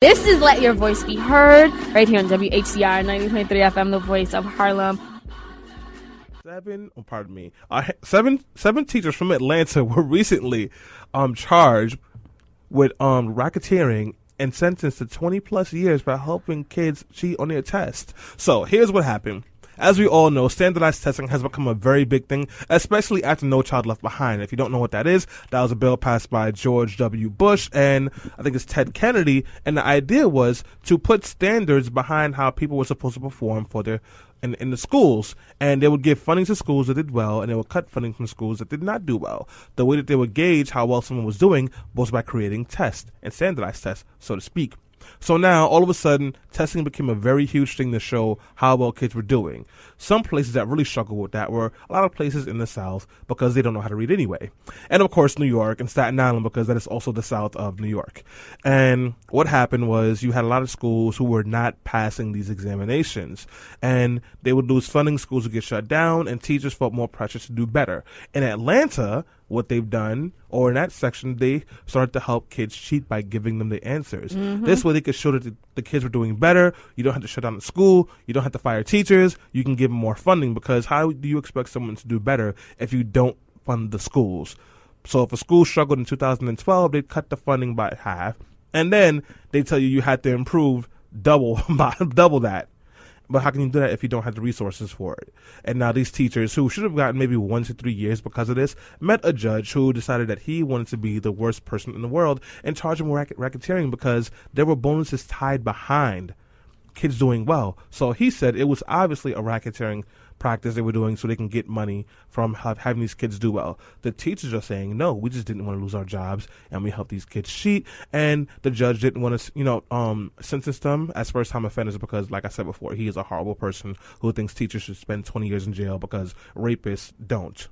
This is Let Your Voice Be Heard, right here on WHCR 90.3 FM, the voice of Harlem. Seven teachers from Atlanta were recently charged with racketeering and sentenced to 20 plus years for helping kids cheat on their test. So here's what happened. As we all know, standardized testing has become a very big thing, especially after No Child Left Behind. If you don't know what that is, that was a bill passed by George W. Bush and I think it's Ted Kennedy. And the idea was to put standards behind how people were supposed to perform for their in the schools. And they would give funding to schools that did well, and they would cut funding from schools that did not do well. The way that they would gauge how well someone was doing was by creating tests and standardized tests, so to speak. So now, all of a sudden, testing became a very huge thing to show how well kids were doing. Some places that really struggled with that were a lot of places in the South because they don't know how to read anyway. And of course, New York and Staten Island because that is also the South of New York. And what happened was you had a lot of schools who were not passing these examinations. And they would lose funding, schools would get shut down, and teachers felt more pressure to do better. In Atlanta, what they've done, or in that section, they started to help kids cheat by giving them the answers. Mm-hmm. This way they could show that the kids were doing better. You don't have to shut down the school. You don't have to fire teachers. You can give them more funding, because how do you expect someone to do better if you don't fund the schools? So if a school struggled in 2012, they'd cut the funding by half. And then they tell you had to improve double that. But how can you do that if you don't have the resources for it? And now these teachers, who should have gotten maybe 1 to 3 years because of this, met a judge who decided that he wanted to be the worst person in the world and charge him with racketeering because there were bonuses tied behind kids doing well. So he said it was obviously a racketeering practice they were doing so they can get money from having these kids do well. The teachers are saying, no, we just didn't want to lose our jobs, and we helped these kids cheat. And the judge didn't want to, sentence them as first-time offenders because, like I said before, he is a horrible person who thinks teachers should spend 20 years in jail because rapists don't.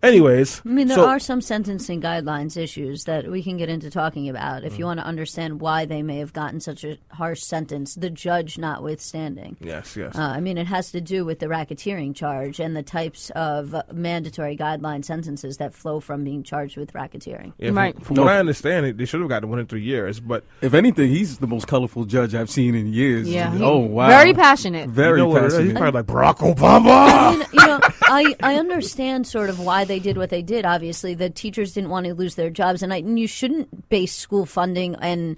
Anyways, I mean, there are some sentencing guidelines issues that we can get into talking about if you want to understand why they may have gotten such a harsh sentence, the judge notwithstanding. Yes. I mean, it has to do with the racketeering charge and the types of mandatory guideline sentences that flow from being charged with racketeering. Yeah, right. From what I understand, they should have gotten 1 to 3 years. But if anything, he's the most colorful judge I've seen in years. Yeah. Oh, wow. Very passionate. Very passionate. He's probably like Barack Obama. I understand sort of why they did what they did. Obviously, the teachers didn't want to lose their jobs, and you shouldn't base school funding and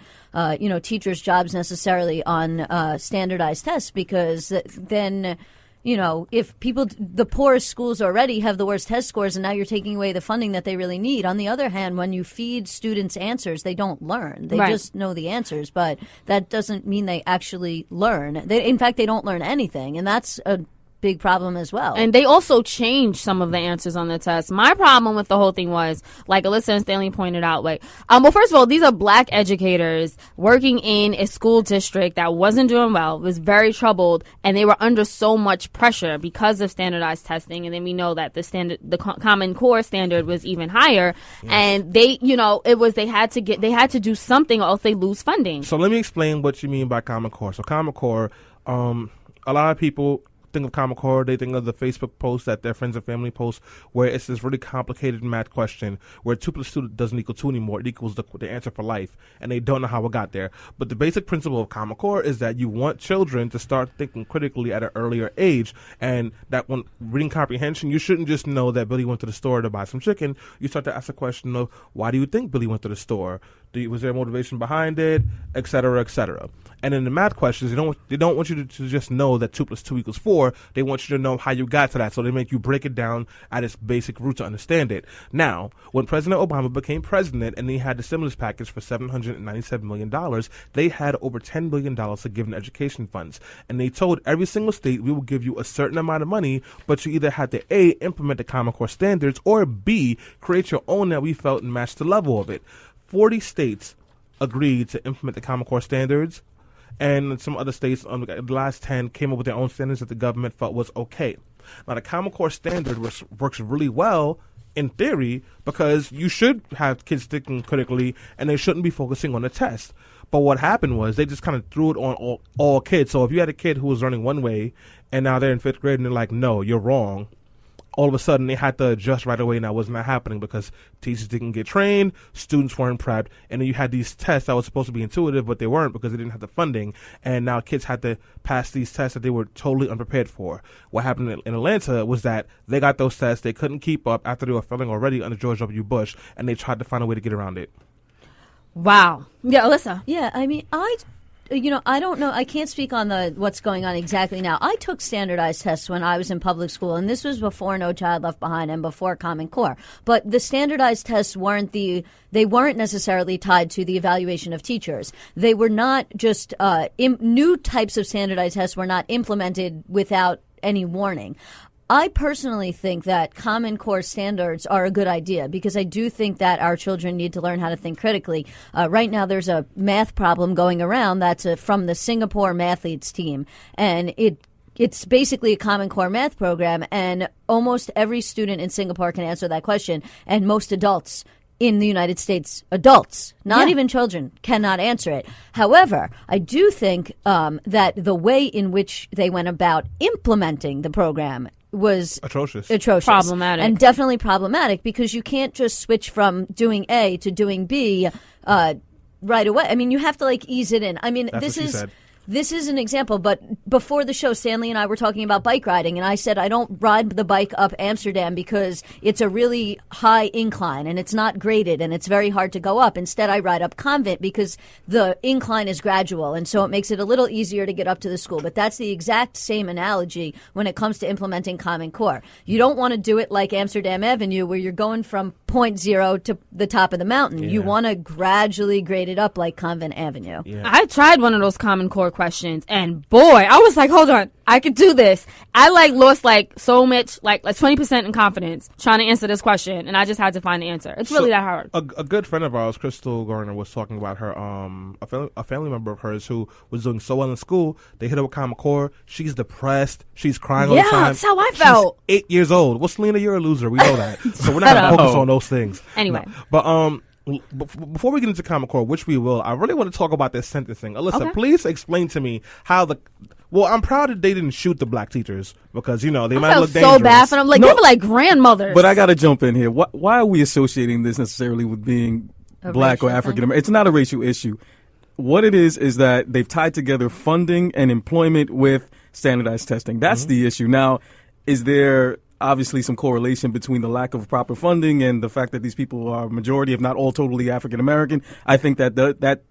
teachers' jobs necessarily on standardized tests, because then if the poorest schools already have the worst test scores, and now you're taking away the funding that they really need. On the other hand, when you feed students answers, they don't learn. They just know the answers, but that doesn't mean they actually learn. In fact, they don't learn anything, and that's a big problem as well. And they also changed some of the answers on the test. My problem with the whole thing was, like Alyssa and Stanley pointed out, well, first of all, these are black educators working in a school district that wasn't doing well, was very troubled, and they were under so much pressure because of standardized testing. And then we know that the Common Core standard was even higher. Yes. And they had to do something, or else they lose funding. So let me explain what you mean by Common Core. So Common Core, a lot of people think of Common Core, they think of the Facebook post that their friends and family post where it's this really complicated math question where 2 plus 2 doesn't equal 2 anymore. It equals the answer for life, and they don't know how it got there. But the basic principle of Common Core is that you want children to start thinking critically at an earlier age, and that when reading comprehension, you shouldn't just know that Billy went to the store to buy some chicken. You start to ask the question of, why do you think Billy went to the store? Was there a motivation behind it, et cetera, et cetera. And in the math questions, they don't want you to just know that 2 plus 2 equals 4. They want you to know how you got to that. So they make you break it down at its basic root to understand it. Now, when President Obama became president and he had the stimulus package for $797 million, they had over $10 billion to give in education funds. And they told every single state, we will give you a certain amount of money, but you either had to A, implement the Common Core standards, or B, create your own that we felt and matched the level of it. 40 states agreed to implement the Common Core standards, and some other states, the last 10, came up with their own standards that the government felt was okay. Now, the Common Core standard works really well in theory because you should have kids thinking critically, and they shouldn't be focusing on the test. But what happened was they just kind of threw it on all kids. So if you had a kid who was learning one way, and now they're in 5th grade, and they're like, no, you're wrong, all of a sudden they had to adjust right away, and that was not happening because teachers didn't get trained, students weren't prepped, and then you had these tests that were supposed to be intuitive, but they weren't because they didn't have the funding, and now kids had to pass these tests that they were totally unprepared for. What happened in Atlanta was that they got those tests, they couldn't keep up after they were failing already under George W. Bush, and they tried to find a way to get around it. Wow. Yeah, Alyssa. Yeah, I mean, I don't know. I can't speak on what's going on exactly now. I took standardized tests when I was in public school, and this was before No Child Left Behind and before Common Core. But the standardized tests weren't necessarily tied to the evaluation of teachers. They were not just new types of standardized tests were not implemented without any warning. I personally think that Common Core standards are a good idea because I do think that our children need to learn how to think critically. Right now, there's a math problem going around that's from the Singapore Mathletes team, and it's basically a Common Core math program, and almost every student in Singapore can answer that question, and most adults in the United States, adults, not even children, cannot answer it. However, I do think that the way in which they went about implementing the program was atrocious, problematic, and definitely problematic because you can't just switch from doing A to doing B right away. I mean, you have to ease it in. I mean, this is an example, but before the show, Stanley and I were talking about bike riding, and I said I don't ride the bike up Amsterdam because it's a really high incline, and it's not graded, and it's very hard to go up. Instead, I ride up Convent because the incline is gradual, and so it makes it a little easier to get up to the school. But that's the exact same analogy when it comes to implementing Common Core. You don't want to do it like Amsterdam Avenue, where you're going from point zero to the top of the mountain. Yeah. You want to gradually grade it up like Convent Avenue. Yeah. I tried one of those Common Core questions, and boy, I was like, hold on, I could do this. I lost so much, like 20% in confidence trying to answer this question, and I just had to find the answer. It's really that hard. A good friend of ours, Crystal Garner, was talking about her a family member of hers who was doing so well in school. They hit her with Common Core. She's depressed. She's crying all the time. Yeah, that's how I felt. She's 8 years old. Well, Selena, you're a loser. We know that. So we're not going to focus on those things. Anyway. No. But before we get into Common Core, which we will, I really want to talk about this sentencing. Alyssa, please explain to me how I'm proud that they didn't shoot the black teachers because, they might look dangerous. So bad for them. They were like grandmothers. But I got to jump in here. Why are we associating this necessarily with being black or African American? It's not a racial issue. What it is that they've tied together funding and employment with standardized testing. That's the issue. Now, is there obviously some correlation between the lack of proper funding and the fact that these people are majority, if not all, totally African American? I think that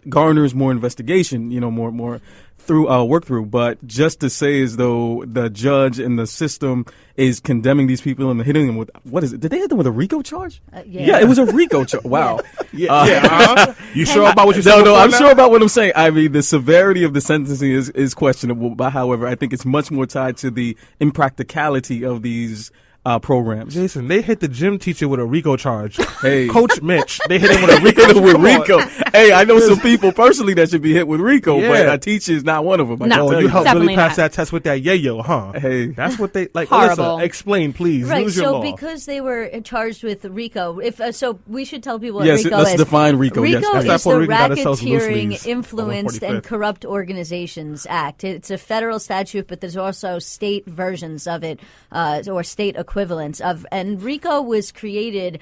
garners more investigation, more through work through. But just to say as though the judge and the system is condemning these people and hitting them with, what is it? Did they hit them with a RICO charge? Yeah, it was a RICO charge. Wow. You sure about what you're saying? No, I'm sure about what I'm saying. I mean, the severity of the sentencing is questionable. But however, I think it's much more tied to the impracticality of these programs. Jason, they hit the gym teacher with a RICO charge. Hey, Coach Mitch, they hit him with a RICO. Hey, I know some people personally that should be hit with RICO, but a teacher is not one of them. You helped Billy pass that test with that yayo, huh? Hey, that's what they like. Horrible. Alyssa, explain, please. Right. Use your law. Because they were charged with RICO, so we should tell people what RICO is. Yes, let's define RICO. RICO yes. is the Racketeering, Influenced, and Corrupt Organizations Act. It's a federal statute, but there's also state versions of it, or state equivalents of. And RICO was created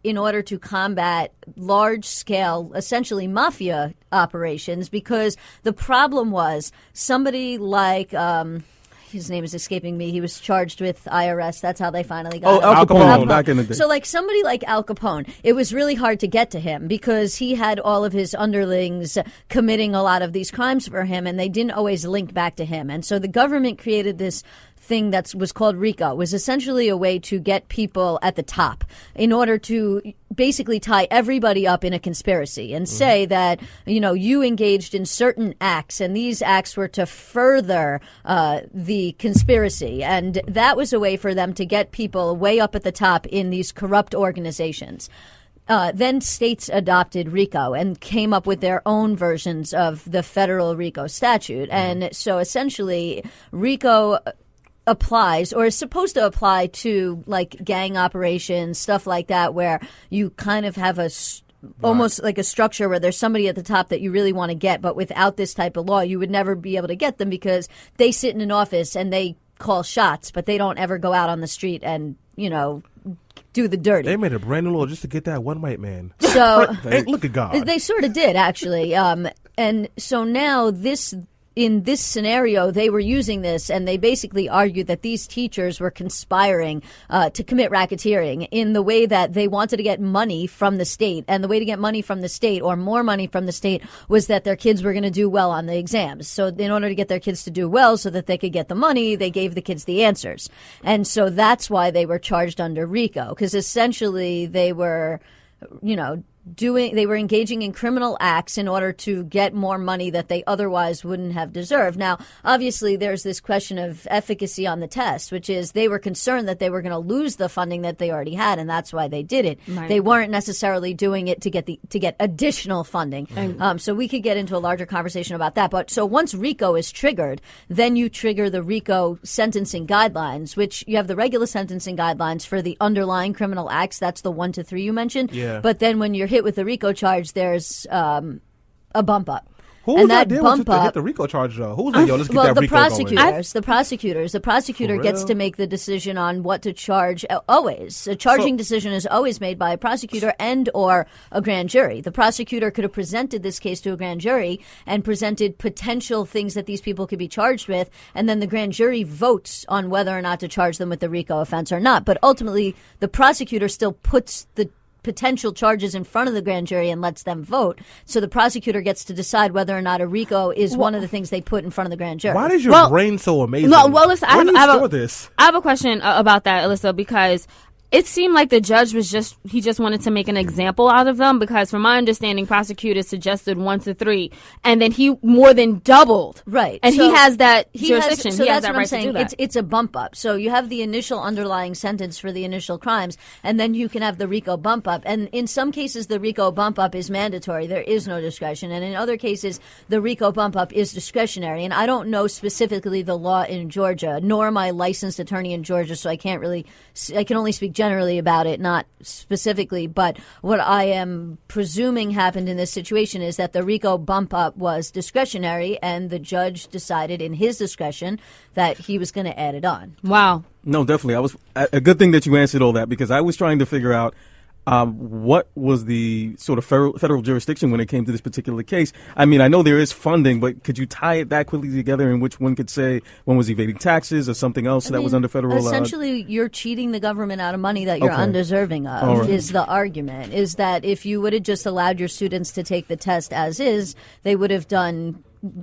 in order to combat large-scale, essentially mafia operations, because the problem was somebody like his name is escaping me. He was charged with IRS. That's how they finally got him. Al Capone, back in the day. So like somebody like Al Capone, it was really hard to get to him because he had all of his underlings committing a lot of these crimes for him, and they didn't always link back to him. And so the government created this thing that was called RICO. It was essentially a way to get people at the top in order to basically tie everybody up in a conspiracy and say that, you engaged in certain acts and these acts were to further the conspiracy. And that was a way for them to get people way up at the top in these corrupt organizations. Then states adopted RICO and came up with their own versions of the federal RICO statute. And so essentially RICO applies or is supposed to apply to like gang operations, stuff like that, where you kind of have almost like a structure where there's somebody at the top that you really want to get, but without this type of law, you would never be able to get them because they sit in an office and they call shots, but they don't ever go out on the street and, do the dirty. They made a brand new law just to get that one white man. So Hey, look at God. they sort of did, actually. And so now in this scenario, they were using this, and they basically argued that these teachers were conspiring to commit racketeering in the way that they wanted to get money from the state. And the way to get money from the state, or more money from the state, was that their kids were going to do well on the exams. So in order to get their kids to do well so that they could get the money, they gave the kids the answers. And so that's why they were charged under RICO, because essentially they were, they were engaging in criminal acts in order to get more money that they otherwise wouldn't have deserved. Now, obviously, there's this question of efficacy on the test, which is they were concerned that they were going to lose the funding that they already had, and that's why they did it. Right. They weren't necessarily doing it to get additional funding. So we could get into a larger conversation about that. But so once RICO is triggered, then you trigger the RICO sentencing guidelines, which you have the regular sentencing guidelines for the underlying criminal acts. That's the 1 to 3 you mentioned. Yeah. But then when you're hit with the RICO charge, there's a bump up. Whose idea was it to hit the RICO charge, though? Who's like, yo, let's get that RICO going? The prosecutors. The prosecutor gets to make the decision on what to charge. Always, a charging decision is always made by a prosecutor and or a grand jury. The prosecutor could have presented this case to a grand jury and presented potential things that these people could be charged with, and then the grand jury votes on whether or not to charge them with the RICO offense or not. But ultimately, the prosecutor still puts the potential charges in front of the grand jury and lets them vote. So the prosecutor gets to decide whether or not a RICO is one of the things they put in front of the grand jury. Why is your brain so amazing? Listen, this? I have a question about that, Alyssa, because it seemed like the judge he just wanted to make an example out of them, because from my understanding, prosecutors suggested 1 to 3, and then he more than doubled. Right. And so he has that jurisdiction. So he has that's that what right I'm saying. to do that. It's a bump up. So you have the initial underlying sentence for the initial crimes, and then you can have the RICO bump up. And in some cases, the RICO bump up is mandatory. There is no discretion. And in other cases, the RICO bump up is discretionary. And I don't know specifically the law in Georgia, nor am I a licensed attorney in Georgia, so I can only speak generally about it, not specifically. But what I am presuming happened in this situation is that the RICO bump up was discretionary, and the judge decided in his discretion that he was going to add it on. Wow. No, definitely. A good thing that you answered all that, because I was trying to figure out what was the sort of federal jurisdiction when it came to this particular case. I mean, I know there is funding, but could you tie it that quickly together in which one could say one was evading taxes or something else that was under federal law? Essentially, you're cheating the government out of money that you're undeserving of, right. is the argument. Is that if you would have just allowed your students to take the test as is, they would have done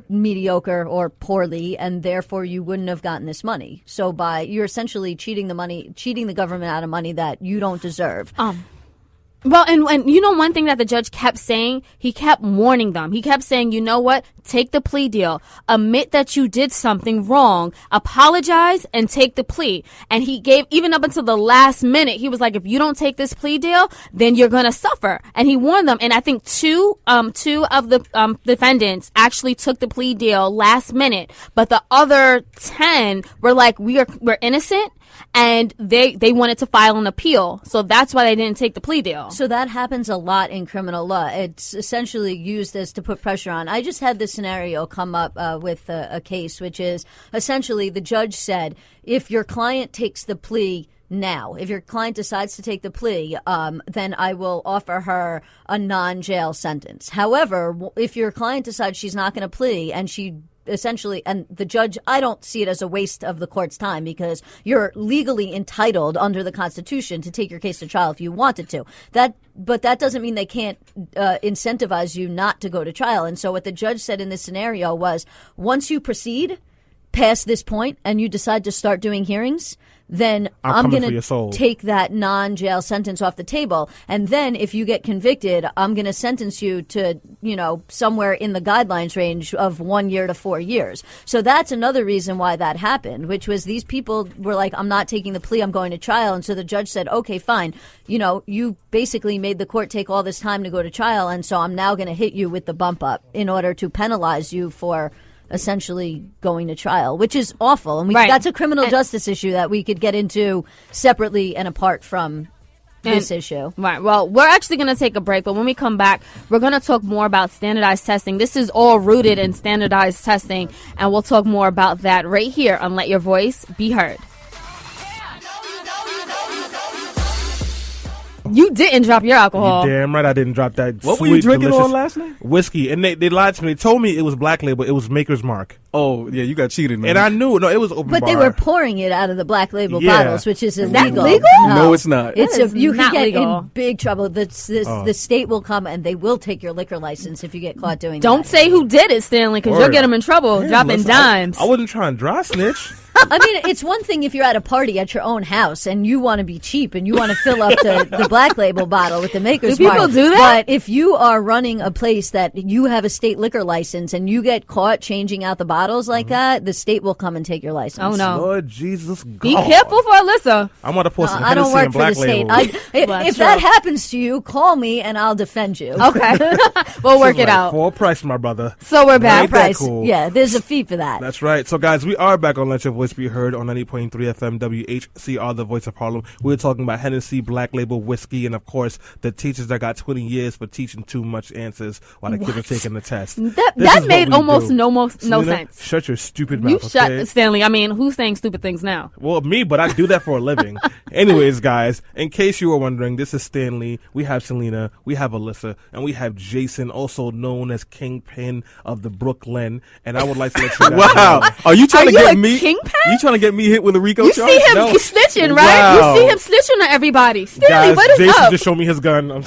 mediocre or poorly, and therefore you wouldn't have gotten this money. So you're essentially cheating the government out of money that you don't deserve. Well, and one thing that the judge kept saying, he kept warning them. He kept saying, you know what? Take the plea deal. Admit that you did something wrong. Apologize and take the plea. And he gave, even up until the last minute, he was like, if you don't take this plea deal, then you're going to suffer. And he warned them. And I think two of the defendants actually took the plea deal last minute. But the other 10 were like, we're innocent. And they wanted to file an appeal. So that's why they didn't take the plea deal. So that happens a lot in criminal law. It's essentially used as to put pressure on. I just had this scenario come up with a case, which is essentially the judge said, if your client takes the plea now, if your client decides to take the plea, then I will offer her a non-jail sentence. However, if your client decides she's not going to plea and she essentially, and the judge, I don't see it as a waste of the court's time, because you're legally entitled under the Constitution to take your case to trial if you wanted to. But that doesn't mean they can't incentivize you not to go to trial. And so what the judge said in this scenario was, once you proceed past this point and you decide to start doing hearings, then I'm going to take that non-jail sentence off the table. And then if you get convicted, I'm going to sentence you to, somewhere in the guidelines range of 1 year to 4 years. So that's another reason why that happened, which was these people were like, I'm not taking the plea, I'm going to trial. And so the judge said, okay, fine. You basically made the court take all this time to go to trial. And so I'm now going to hit you with the bump up in order to penalize you for essentially going to trial, which is awful. And that's a criminal justice issue that we could get into separately and apart from this issue. Right. Well, we're actually going to take a break, but when we come back, we're going to talk more about standardized testing. This is all rooted in standardized testing, and we'll talk more about that right here on Let Your Voice Be Heard. You didn't drop your alcohol. You damn right I didn't drop that. What sweet, were you drinking delicious on last night? Whiskey. And they lied to me. They told me it was Black Label. It was Maker's Mark. Oh, yeah, you got cheated, man. And I knew. No, it was open But bar. they were pouring it out of the Black Label Yeah. bottles, which is that illegal. legal? No, it's not. It's That is you can not get legal. in big trouble. The state will come and they will take your liquor license if you get caught doing Don't that. say who did it, Stanley, because you'll Word. get them in trouble Damn, dropping listen, dimes. I wasn't trying to dry snitch. I mean, it's one thing if you're at a party at your own house and you want to be cheap and you want to fill up the Black Label bottle with the Maker's Do people Mark. do that? But if you are running a place that you have a state liquor license and you get caught changing out the bottles like that, the state will come and take your license. Oh, no. Lord Jesus God. Be careful for Alyssa. I'm going to pour some I don't Hennessy work and for Black the state. Label. Well, If true. that happens to you, call me and I'll defend you. Okay. We'll work it Like out. full price, my brother. So we're back. Ain't that Price. cool? Yeah, there's a fee for that. That's right. So, guys, we are back on Let Your Voice Be Heard on 90.3 FM WHCR, the voice of Harlem. We're talking about Hennessy, Black Label, whiskey, and, of course, the teachers that got 20 years for teaching too much answers while the kids are taking the test. That made almost no Selena, sense. Shut your stupid You mouth, shut okay? Stanley. I mean, who's saying stupid things now? Well, me, but I do that for a living. Anyways, guys, in case you were wondering, this is Stanley. We have Selena, we have Alyssa, and we have Jason, also known as Kingpin of the Brooklyn. And I would like to let you guys Wow. know. Are you trying Are to you get a me? kingpin? You trying to get me hit with a RICO You charge? see him No. snitching, right? Wow. You see him snitching on everybody. Stanley, Guys, what is Jason up? just showed me his gun.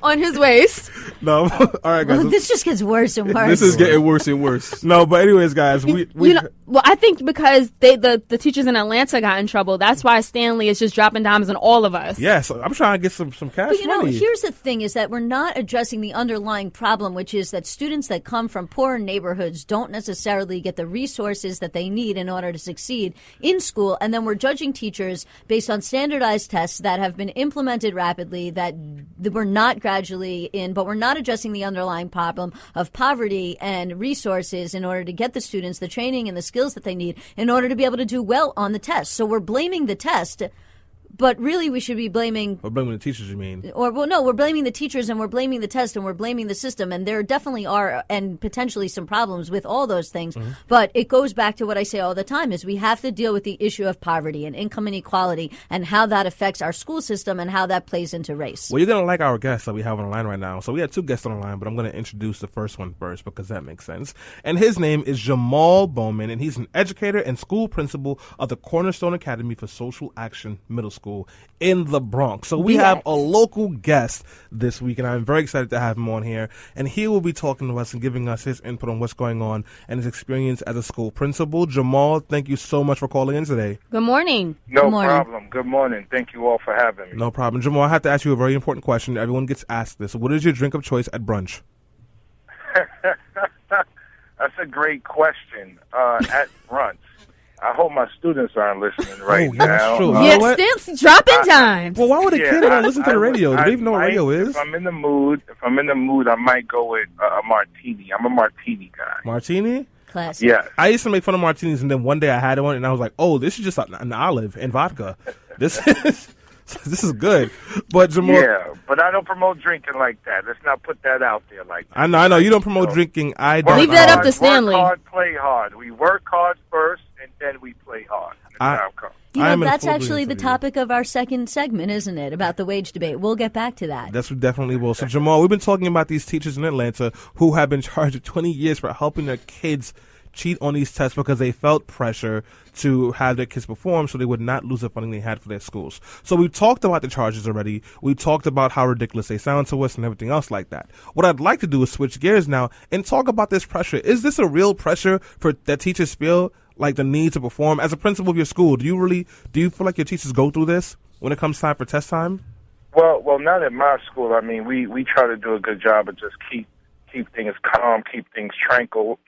On his waist. No. All right, guys. This just gets worse and worse. This is getting worse and worse. No, but anyways, guys, we Well, I think because the teachers in Atlanta got in trouble, that's why Stanley is just dropping dimes on all of us. yes, I'm trying to get some cash But you know, money. here's the thing is that we're not addressing the underlying problem, which is that students that come from poorer neighborhoods don't necessarily get the resources that they need in order to succeed in school. And then we're judging teachers based on standardized tests that have been implemented rapidly, that we're not gradually in, but we're not addressing the underlying problem of poverty and resources in order to get the students the training and the skills that they need in order to be able to do well on the test. So we're blaming the test. But really, we should be blaming, Or blaming the teachers, you mean? or well, no, we're blaming the teachers and we're blaming the test and we're blaming the system. And there definitely are, and potentially some problems with all those things. Mm-hmm. But it goes back to what I say all the time is we have to deal with the issue of poverty and income inequality and how that affects our school system and how that plays into race. Well, you're going to like our guests that we have on the line right now. So we have two guests on the line, but I'm going to introduce the first one first because that makes sense. And his name is Jamaal Bowman, and he's an educator and school principal of the Cornerstone Academy for Social Action Middle School in the Bronx. So we have a local guest this week, and I'm very excited to have him on here. And he will be talking to us and giving us his input on what's going on and his experience as a school principal. Jamaal, thank you so much for calling in today. Good morning. Good No morning. problem. Good morning. Thank you all for having me. No problem. Jamaal, I have to ask you a very important question. Everyone gets asked this. What is your drink of choice at brunch? That's a great question. At brunch, I hope my students aren't listening right Oh, yeah, now. that's true. Uh, You Yeah, know what? Stanley's dropping dimes. Well, why would a yeah, kid not listen to the radio? Do they even know what might- radio is? If I'm in the mood, I might go with a martini. I'm a martini guy. Martini? Classic. Yes. I used to make fun of martinis, and then one day I had one, and I was like, "Oh, this is just an olive and vodka. This is good." But Jamaal, Yeah, but I don't promote drinking like that. Let's not put that out there like that. I know you don't promote drinking. I don't. Leave that up to Work Stanley. hard, play hard. We work hard first, and then we play hard. And I- the time comes. You I am know, in that's full actually the agreement with you. topic of our second segment, isn't it? About the wage debate. We'll get back to that. That's what definitely will. So Jamaal, we've been talking about these teachers in Atlanta who have been charged with 20 years for helping their kids cheat on these tests because they felt pressure to have their kids perform so they would not lose the funding they had for their schools. So we've talked about the charges already. We talked about how ridiculous they sound to us and everything else like that. What I'd like to do is switch gears now and talk about this pressure. Is this a real pressure for that teachers feel like the need to perform? As a principal of your school, do you feel like your teachers go through this when it comes time for test time? Well, not at my school. I mean, we try to do a good job of just keep things calm, keep things tranquil.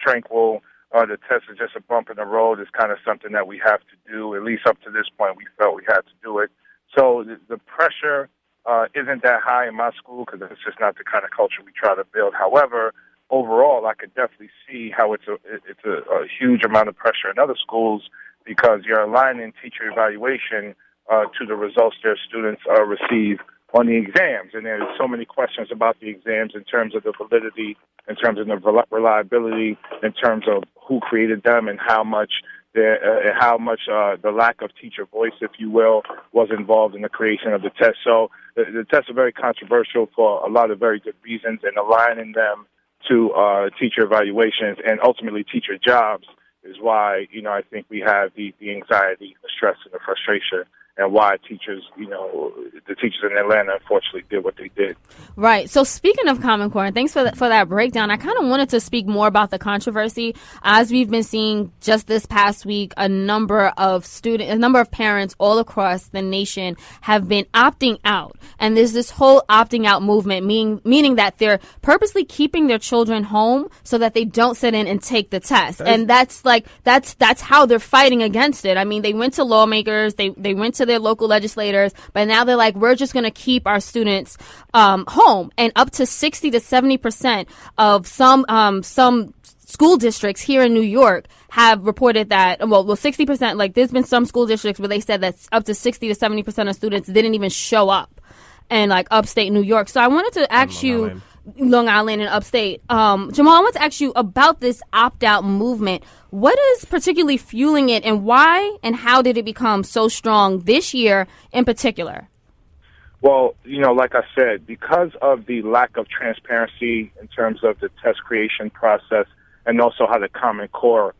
The test is just a bump in the road. It's kind of something that we have to do. At least up to this point, we felt we had to do it. So the pressure isn't that high in my school because it's just not the kind of culture we try to build. However, overall, I could definitely see how it's a huge amount of pressure in other schools because you're aligning teacher evaluation to the results their students receive on the exams. And there's so many questions about the exams in terms of the validity, in terms of the reliability, in terms of who created them, and how much the lack of teacher voice, if you will, was involved in the creation of the test. So the tests are very controversial for a lot of very good reasons, and aligning them to teacher evaluations and ultimately teacher jobs is why, I think we have the anxiety, the stress, and the frustration, and why teachers, the teachers in Atlanta, unfortunately, did what they did. Right. So speaking of Common Core, and thanks for that breakdown, I kind of wanted to speak more about the controversy. As we've been seeing just this past week, a number of parents all across the nation have been opting out. And there's this whole opting out movement, meaning that they're purposely keeping their children home so that they don't sit in and take the test. And that's how they're fighting against it. I mean, they went to lawmakers, they went to their local legislators, but now they're like, we're just going to keep our students home. And up to 60 to 70% of some school districts here in New York have reported that, 60%, like there's been some school districts where they said that up to 60 to 70% of students didn't even show up in like upstate New York. So I wanted to ask you, Long Island and upstate, Jamaal, I want to ask you about this opt-out movement. What is particularly fueling it, and why and how did it become so strong this year in particular? Well, like I said, because of the lack of transparency in terms of the test creation process and also how the Common Core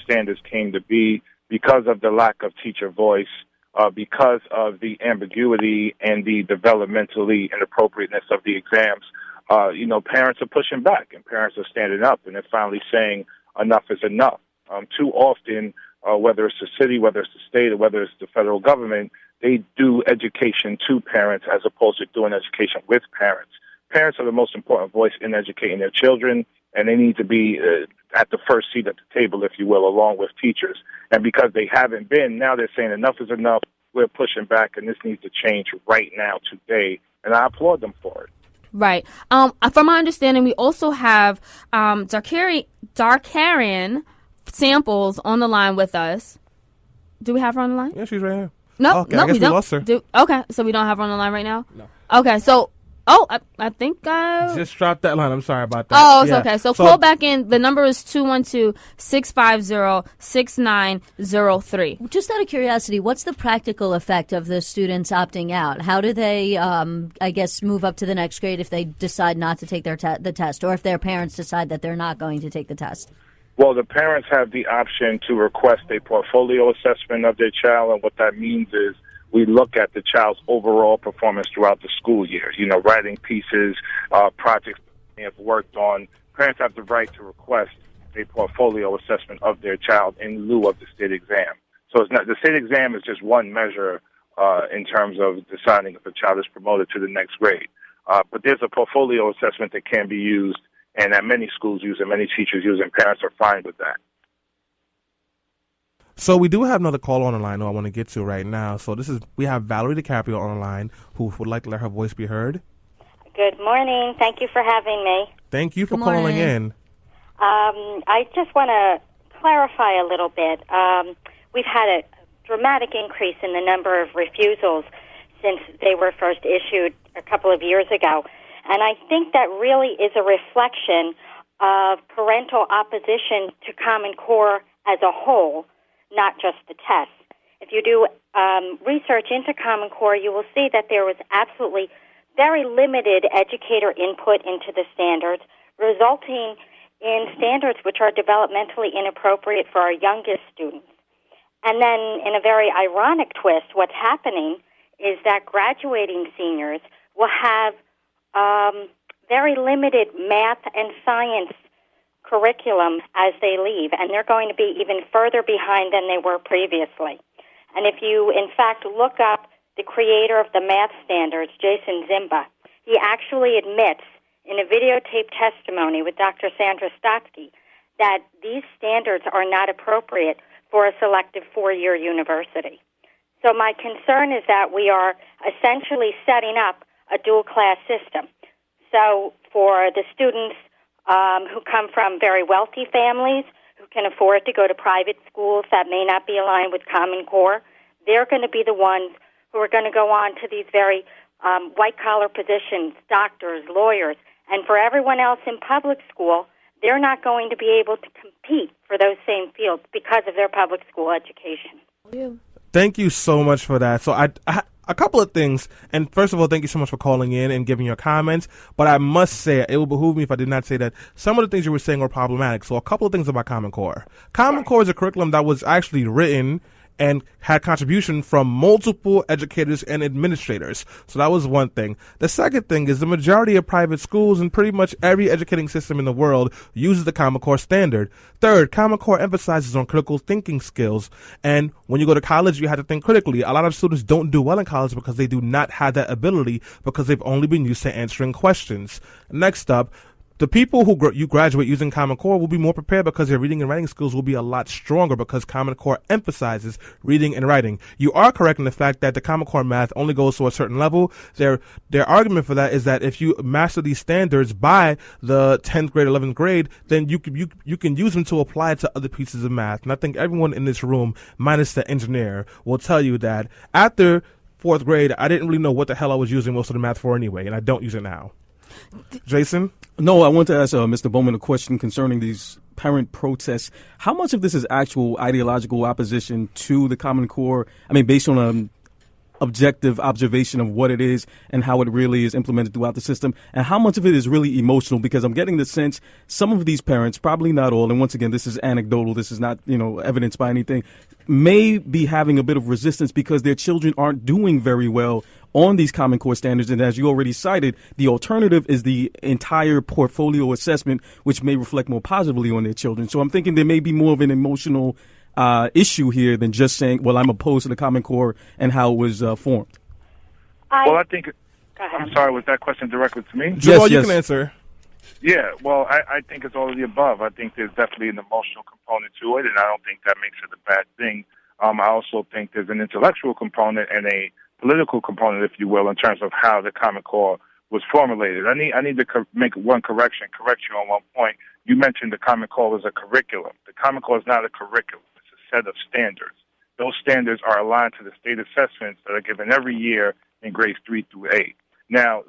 standards came to be, because of the lack of teacher voice, because of the ambiguity and the developmentally inappropriateness of the exams, parents are pushing back and parents are standing up and they're finally saying enough is enough. Too often, whether it's the city, whether it's the state, or whether it's the federal government, they do education to parents as opposed to doing education with parents. Parents are the most important voice in educating their children, and they need to be at the first seat at the table, if you will, along with teachers. And because they haven't been, now they're saying enough is enough, we're pushing back, and this needs to change right now, today, and I applaud them for it. Right. From my understanding, we also have Darkarian Samples on the line with us. Do we have her on the line? Yeah, she's right here. No, okay, no, I guess we don't. Lost her. Okay, so we don't have her on the line right now? No. Okay, so, I think just dropped that line. I'm sorry about that. Oh, it's okay. So call back in. The number is 212-650-6903. Just out of curiosity, what's the practical effect of the students opting out? How do they, move up to the next grade if they decide not to take the test, or if their parents decide that they're not going to take the test? Well, the parents have the option to request a portfolio assessment of their child, and what that means is we look at the child's overall performance throughout the school year, writing pieces, projects they have worked on. Parents have the right to request a portfolio assessment of their child in lieu of the state exam. So it's not, the state exam is just one measure in terms of deciding if a child is promoted to the next grade. But there's a portfolio assessment that can be used, and that many schools use and many teachers use, and parents are fine with that. So we do have another call on the line who I want to get to right now. So we have Valerie DiCaprio on the line who would like to let her voice be heard. Good morning. Thank you for having me. Thank you for calling in. I just want to clarify a little bit. We've had a dramatic increase in the number of refusals since they were first issued a couple of years ago. And I think that really is a reflection of parental opposition to Common Core as a whole, not just the tests. If you do research into Common Core, you will see that there was absolutely very limited educator input into the standards, resulting in standards which are developmentally inappropriate for our youngest students. And then, in a very ironic twist, what's happening is that graduating seniors will have very limited math and science curriculum as they leave, and they're going to be even further behind than they were previously. And if you, in fact, look up the creator of the math standards, Jason Zimba, he actually admits in a videotape testimony with Dr. Sandra Stotsky that these standards are not appropriate for a selective four-year university. So my concern is that we are essentially setting up a dual-class system. So for the students who come from very wealthy families, who can afford to go to private schools that may not be aligned with Common Core, they're going to be the ones who are going to go on to these very white-collar positions, doctors, lawyers. And for everyone else in public school, they're not going to be able to compete for those same fields because of their public school education. Thank you so much for that. So I a couple of things. And first of all, thank you so much for calling in and giving your comments. But I must say, it would behoove me if I did not say that some of the things you were saying were problematic. So a couple of things about Common Core. Common Core is a curriculum that was actually written and had contribution from multiple educators and administrators. So that was one thing. The second thing is the majority of private schools and pretty much every educating system in the world uses the Common Core standard. Third, Common Core emphasizes on critical thinking skills. And when you go to college, you have to think critically. A lot of students don't do well in college because they do not have that ability because they've only been used to answering questions. Next up, the people who you graduate using Common Core will be more prepared because their reading and writing skills will be a lot stronger because Common Core emphasizes reading and writing. You are correct in the fact that the Common Core math only goes to a certain level. Their argument for that is that if you master these standards by the 10th grade, 11th grade, then you can use them to apply it to other pieces of math. And I think everyone in this room, minus the engineer, will tell you that after 4th grade, I didn't really know what the hell I was using most of the math for anyway, and I don't use it now. Jason? No, I want to ask Mr. Bowman a question concerning these parent protests. How much of this is actual ideological opposition to the Common Core? I mean, based on an objective observation of what it is and how it really is implemented throughout the system, and how much of it is really emotional? Because I'm getting the sense some of these parents, probably not all, and once again, this is anecdotal, this is not, evidenced by anything, may be having a bit of resistance because their children aren't doing very well on these Common Core standards. And as you already cited, the alternative is the entire portfolio assessment, which may reflect more positively on their children. So I'm thinking there may be more of an emotional issue here than just saying, well, I'm opposed to the Common Core and how it was formed. I think, I'm sorry, was that question directly to me? Jamaal, you can answer. Yeah, well, I think it's all of the above. I think there's definitely an emotional component to it, and I don't think that makes it a bad thing. I also think there's an intellectual component and a political component, if you will, in terms of how the Common Core was formulated. I need to make correct you on one point. You mentioned the Common Core was a curriculum. The Common Core is not a curriculum. It's a set of standards. Those standards are aligned to the state assessments that are given every year in grades 3 through 8. Now,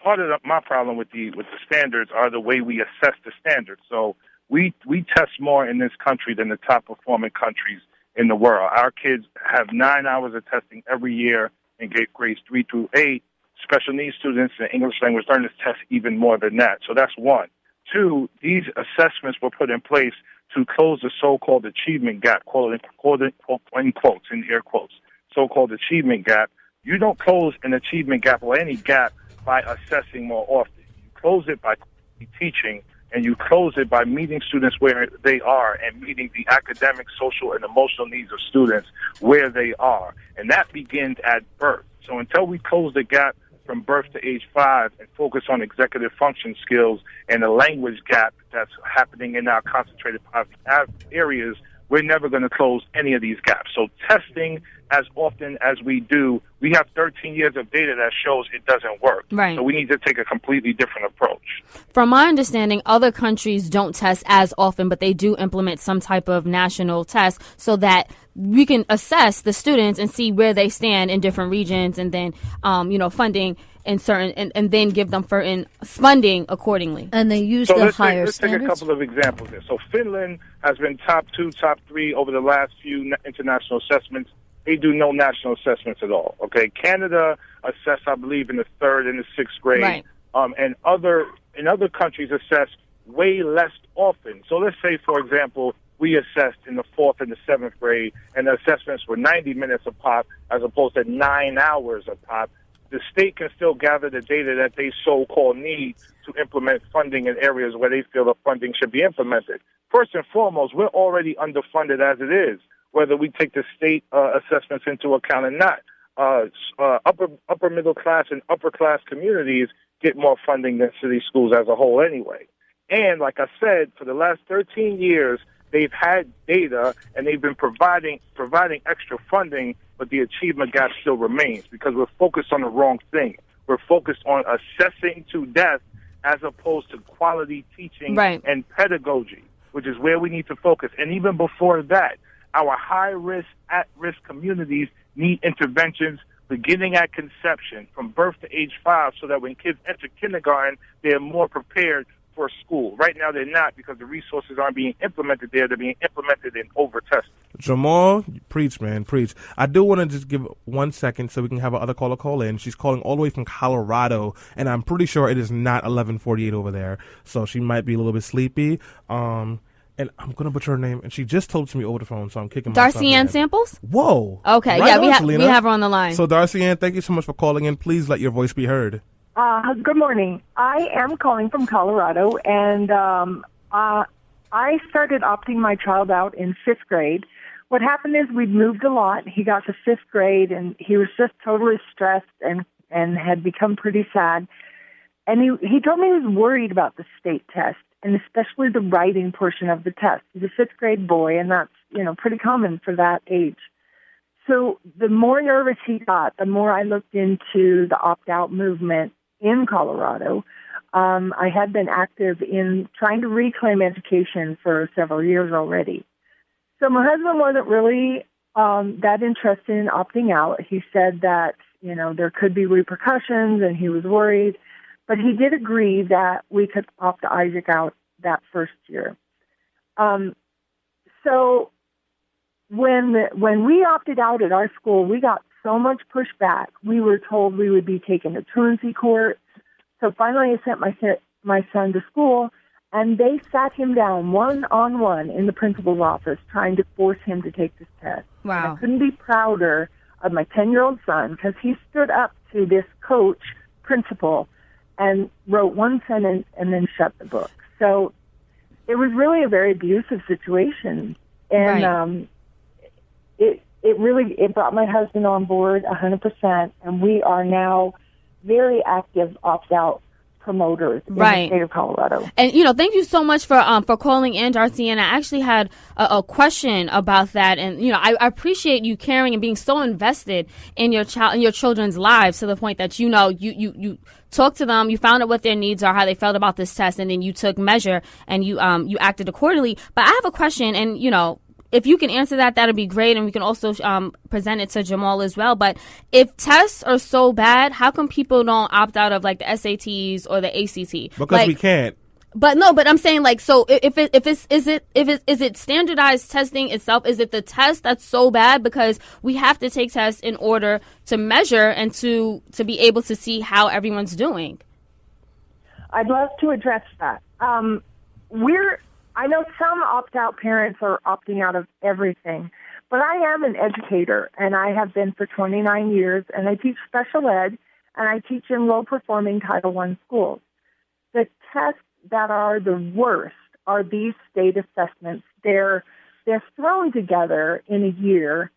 part of my problem with the standards are the way we assess the standards. So we test more in this country than the top performing countries in the world. Our kids have 9 hours of testing every year in grades 3 through 8. Special needs students and English language learners test even more than that. So that's one. Two, these assessments were put in place to close the so-called achievement gap, quote in quotes, in air quotes, so-called achievement gap. You don't close an achievement gap or any gap by assessing more often. You close it by teaching, and you close it by meeting students where they are and meeting the academic, social, and emotional needs of students where they are. And that begins at birth. So until we close the gap from birth to age 5 and focus on executive function skills and the language gap that's happening in our concentrated poverty areas, we're never going to close any of these gaps. So testing as often as we do, we have 13 years of data that shows it doesn't work. Right. So we need to take a completely different approach. From my understanding, other countries don't test as often, but they do implement some type of national test so that we can assess the students and see where they stand in different regions, and then, funding in certain, and then give them certain funding accordingly. And they use the higher let's standards. Take a couple of examples here. So Finland has been top 2, top 3 over the last few international assessments. They do no national assessments at all. Okay, Canada assess, I believe, in the 3rd and the 6th grade, right. And other countries assess way less often. So let's say, for example, we assessed in the 4th and the 7th grade, and the assessments were 90 minutes a pop as opposed to 9 hours a pop. The state can still gather the data that they so-called need to implement funding in areas where they feel the funding should be implemented. First and foremost, we're already underfunded as it is, whether we take the state assessments into account or not. Upper middle class and upper class communities get more funding than city schools as a whole anyway. And like I said, for the last 13 years, they've had data and they've been providing extra funding, but the achievement gap still remains because we're focused on the wrong thing. We're focused on assessing to death as opposed to quality teaching right. and pedagogy, which is where we need to focus. And even before that, our high-risk, at-risk communities need interventions beginning at conception, from birth to age 5, so that when kids enter kindergarten, they're more prepared for school. Right now, they're not, because the resources aren't being implemented there. They're being implemented in over-testing. Jamaal, preach, man, preach. I do want to just give 1 second so we can have our other caller call in. She's calling all the way from Colorado, and I'm pretty sure it is not 11:48 over there, so she might be a little bit sleepy. And I'm going to butcher her name, and she just told it to me over the phone, so I'm kicking myself. Darcy Ann Samples? Whoa. Okay, right yeah, on, we have her on the line. So, Darcy Ann, thank you so much for calling in. Please let your voice be heard. Good morning. I am calling from Colorado, and I started opting my child out in 5th grade. What happened is we'd moved a lot. He got to 5th grade, and he was just totally stressed and had become pretty sad. And he told me he was worried about the state test, and especially the writing portion of the test. He's a 5th grade boy, and that's, pretty common for that age. So the more nervous he got, the more I looked into the opt-out movement in Colorado. I had been active in trying to reclaim education for several years already. So my husband wasn't really that interested in opting out. He said that, there could be repercussions, and he was worried. But he did agree that we could opt Isaac out that first year. So when we opted out at our school, we got so much pushback. We were told we would be taken to truancy court. So finally I sent my son to school, and they sat him down one-on-one in the principal's office trying to force him to take this test. Wow. And I couldn't be prouder of my 10-year-old son, because he stood up to this coach, principal, and wrote one sentence and then shut the book. So it was really a very abusive situation. And right. It brought my husband on board 100%, and we are now very active opt-out promoters in the state of Colorado. And, thank you so much for calling in, Darcy. And I actually had a question about that. And, I appreciate you caring and being so invested in your children's lives, to the point that, you talked to them, you found out what their needs are, how they felt about this test, and then you took measure and you acted accordingly. But I have a question, and, if you can answer that, that'd be great, and we can also present it to Jamaal as well. But if tests are so bad, how come people don't opt out of, like, the SATs or the ACT? Because we can't. But I'm saying, like, so is it standardized testing itself? Is it the test that's so bad because we have to take tests in order to measure and to be able to see how everyone's doing? I'd love to address that. I know some opt-out parents are opting out of everything, but I am an educator, and I have been for 29 years, and I teach special ed, and I teach in low-performing Title I schools. The tests that are the worst are these state assessments. They're thrown together in a year.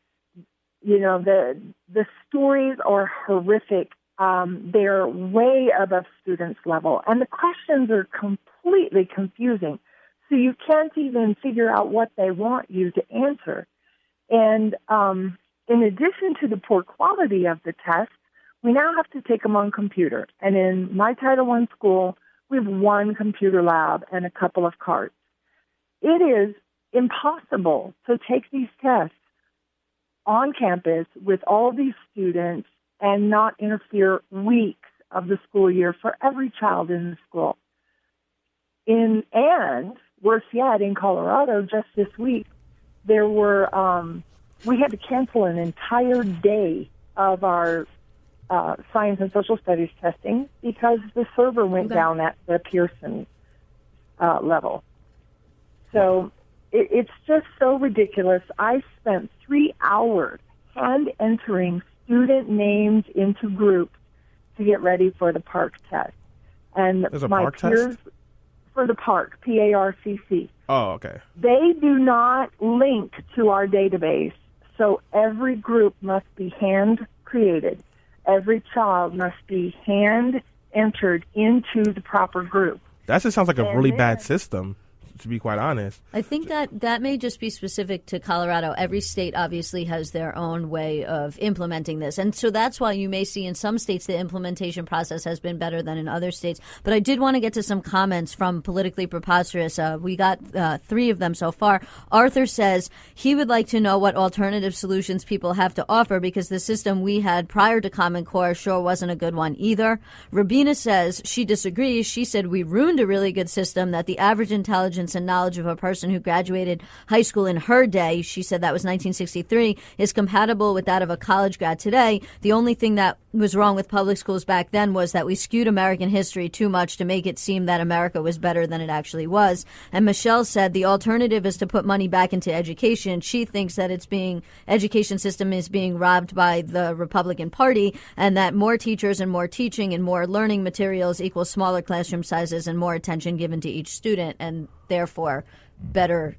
The stories are horrific. They're way above students' level, and the questions are completely confusing. So you can't even figure out what they want you to answer. And in addition to the poor quality of the tests, we now have to take them on computer. And in my Title I school, we have one computer lab and a couple of carts. It is impossible to take these tests on campus with all these students and not interfere weeks of the school year for every child in the school. And worse yet, in Colorado, just this week, there were we had to cancel an entire day of our science and social studies testing because the server went down at the Pearson level. So it's just so ridiculous. I spent 3 hours hand entering student names into groups to get ready for the PARCC test. And there's a my PARCC peers, test? For the PARCC, PARCC. Oh, okay. They do not link to our database, so every group must be hand-created. Every child must be hand-entered into the proper group. That just sounds like a really bad system. to be quite honest. I think that may just be specific to Colorado. Every state obviously has their own way of implementing this. And so that's why you may see in some states the implementation process has been better than in other states. But I did want to get to some comments from Politically Preposterous. We got 3 of them so far. Arthur says he would like to know what alternative solutions people have to offer because the system we had prior to Common Core sure wasn't a good one either. Rabina says she disagrees. She said we ruined a really good system that the average intelligence and knowledge of a person who graduated high school in her day, she said that was 1963, is compatible with that of a college grad today. The only thing that was wrong with public schools back then was that we skewed American history too much to make it seem that America was better than it actually was. And Michelle said the alternative is to put money back into education. She thinks that education system is being robbed by the Republican Party and that more teachers and more teaching and more learning materials equals smaller classroom sizes and more attention given to each student and therefore better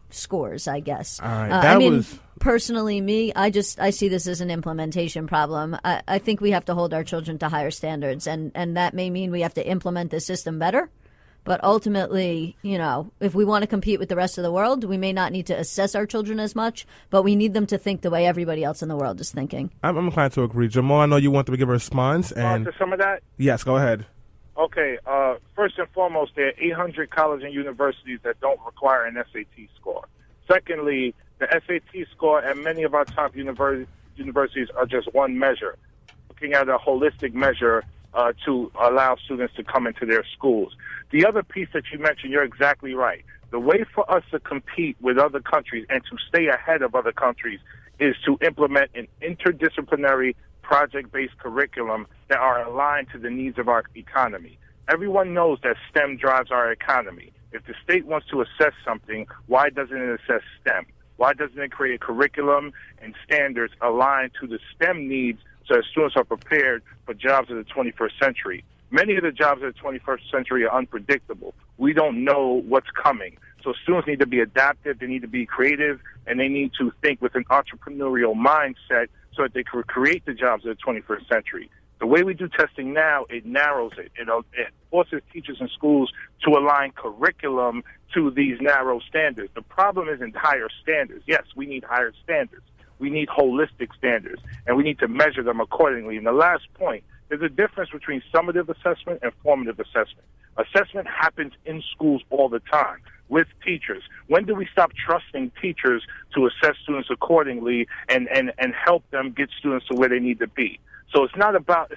scores, I guess. All right, personally, I see this as an implementation problem. I think we have to hold our children to higher standards, and that may mean we have to implement the system better. But ultimately, if we want to compete with the rest of the world, we may not need to assess our children as much, but we need them to think the way everybody else in the world is thinking. I'm inclined to agree. Jamal, I know you want to give a response. And to some of that? Yes, go ahead. Okay, first and foremost, there are 800 colleges and universities that don't require an SAT score. Secondly, the SAT score at many of our top universities are just one measure, looking at a holistic measure to allow students to come into their schools. The other piece that you mentioned, you're exactly right. The way for us to compete with other countries and to stay ahead of other countries is to implement an interdisciplinary project-based curriculum that are aligned to the needs of our economy. Everyone knows that STEM drives our economy. If the state wants to assess something, why doesn't it assess STEM? Why doesn't it create curriculum and standards aligned to the STEM needs so that students are prepared for jobs of the 21st century? Many of the jobs of the 21st century are unpredictable. We don't know what's coming. So students need to be adaptive, they need to be creative, and they need to think with an entrepreneurial mindset so that they can create the jobs of the 21st century. The way we do testing now, it narrows it. It forces teachers and schools to align curriculum to these narrow standards. The problem isn't higher standards. Yes, we need higher standards. We need holistic standards, and we need to measure them accordingly. And the last point, there's a difference between summative assessment and formative assessment. Assessment happens in schools all the time with teachers. When do we stop trusting teachers to assess students accordingly and help them get students to where they need to be? So it's not about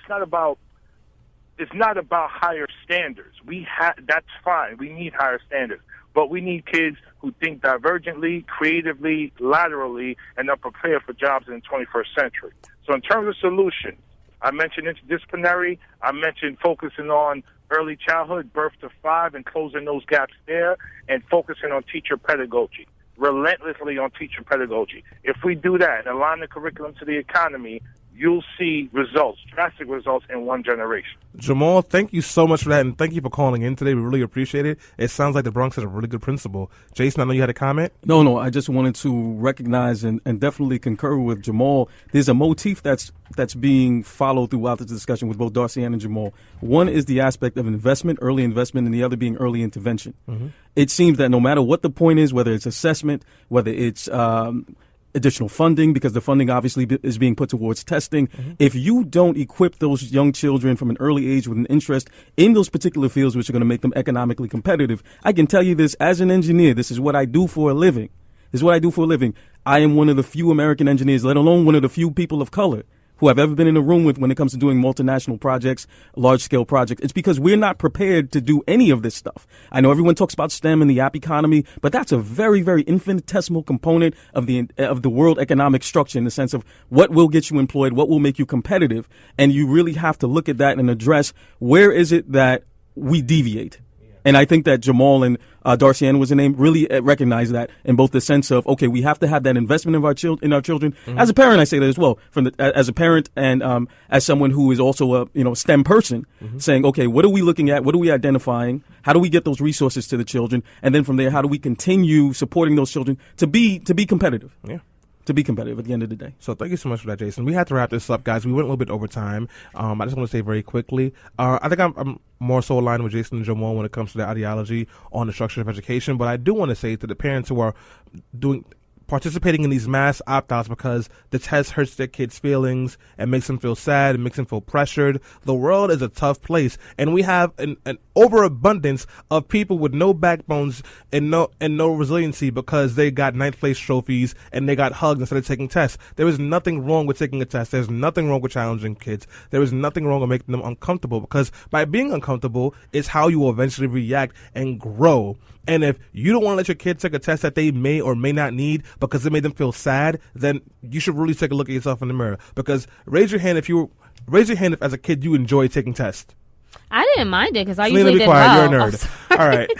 higher standards. That's fine. We need higher standards. But we need kids who think divergently, creatively, laterally, and are prepared for jobs in the 21st century. So in terms of solutions, I mentioned interdisciplinary. I mentioned focusing on early childhood, birth to 5, and closing those gaps there, and focusing on teacher pedagogy, relentlessly on teacher pedagogy. If we do that and align the curriculum to the economy, you'll see results, drastic results in one generation. Jamaal, thank you so much for that, and thank you for calling in today. We really appreciate it. It sounds like the Bronx has a really good principal. Jason, I know you had a comment? No, I just wanted to recognize and definitely concur with Jamaal. There's a motif that's being followed throughout the discussion with both Darcy and Jamaal. One is the aspect of investment, early investment, and the other being early intervention. Mm-hmm. It seems that no matter what the point is, whether it's assessment, whether it's additional funding, because the funding obviously is being put towards testing. Mm-hmm. If you don't equip those young children from an early age with an interest in those particular fields which are going to make them economically competitive, I can tell you this as an engineer, this is what I do for a living. I am one of the few American engineers, let alone one of the few people of color who I've ever been in a room with when it comes to doing multinational projects, large-scale projects. It's because we're not prepared to do any of this stuff. I know everyone talks about STEM and the app economy, but that's a very, very infinitesimal component of the world economic structure in the sense of what will get you employed, what will make you competitive, and you really have to look at that and address where is it that we deviate. And I think that Jamaal and Darcy Ann was the name, really recognize that in both the sense of, okay, we have to have that investment in our children. Mm-hmm. As a parent, I say that as well. As a parent and as someone who is also a STEM person, mm-hmm. saying, okay, what are we looking at? What are we identifying? How do we get those resources to the children? And then from there, how do we continue supporting those children to be competitive? Yeah. to be competitive at the end of the day. So thank you so much for that, Jason. We had to wrap this up, guys. We went a little bit over time. I just want to say very quickly, I think I'm more so aligned with Jason and Jamaal when it comes to the ideology on the structure of education. But I do want to say to the parents who are participating in these mass opt-outs because the test hurts their kids' feelings and makes them feel sad and makes them feel pressured. The world is a tough place, and we have an overabundance of people with no backbones and no resiliency because they got ninth place trophies and they got hugged instead of taking tests. There is nothing wrong with taking a test. There's nothing wrong with challenging kids. There is nothing wrong with making them uncomfortable, because by being uncomfortable is how you will eventually react and grow. And if you don't want to let your kid take a test that they may or may not need because it made them feel sad, then you should really take a look at yourself in the mirror. Because raise your hand if as a kid you enjoy taking tests. I didn't mind it because I Selena, usually be did quiet. well. You're a nerd. All right.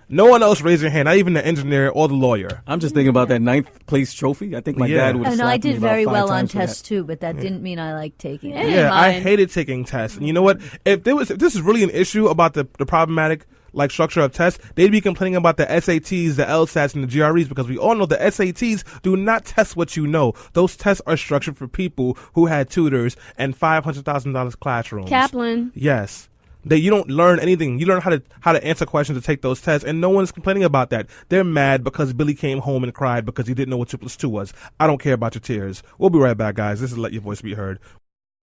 No one else raise your hand, not even the engineer or the lawyer. I'm just thinking about that ninth place trophy. I think my dad would have And slapped I me did about very 5 well on times for that. tests too, but that didn't mean I liked taking it. Yeah. I Mine. hated taking tests. And you know what? If this is really an issue about the problematic structure of tests, they'd be complaining about the SATs, the LSATs, and the GREs, because we all know the SATs do not test what you know. Those tests are structured for people who had tutors and $500,000 classrooms. Kaplan. Yes. You don't learn anything. You learn how to answer questions to take those tests, and no one's complaining about that. They're mad because Billy came home and cried because he didn't know what 2 + 2 was. I don't care about your tears. We'll be right back, guys. This is Let Your Voice Be Heard.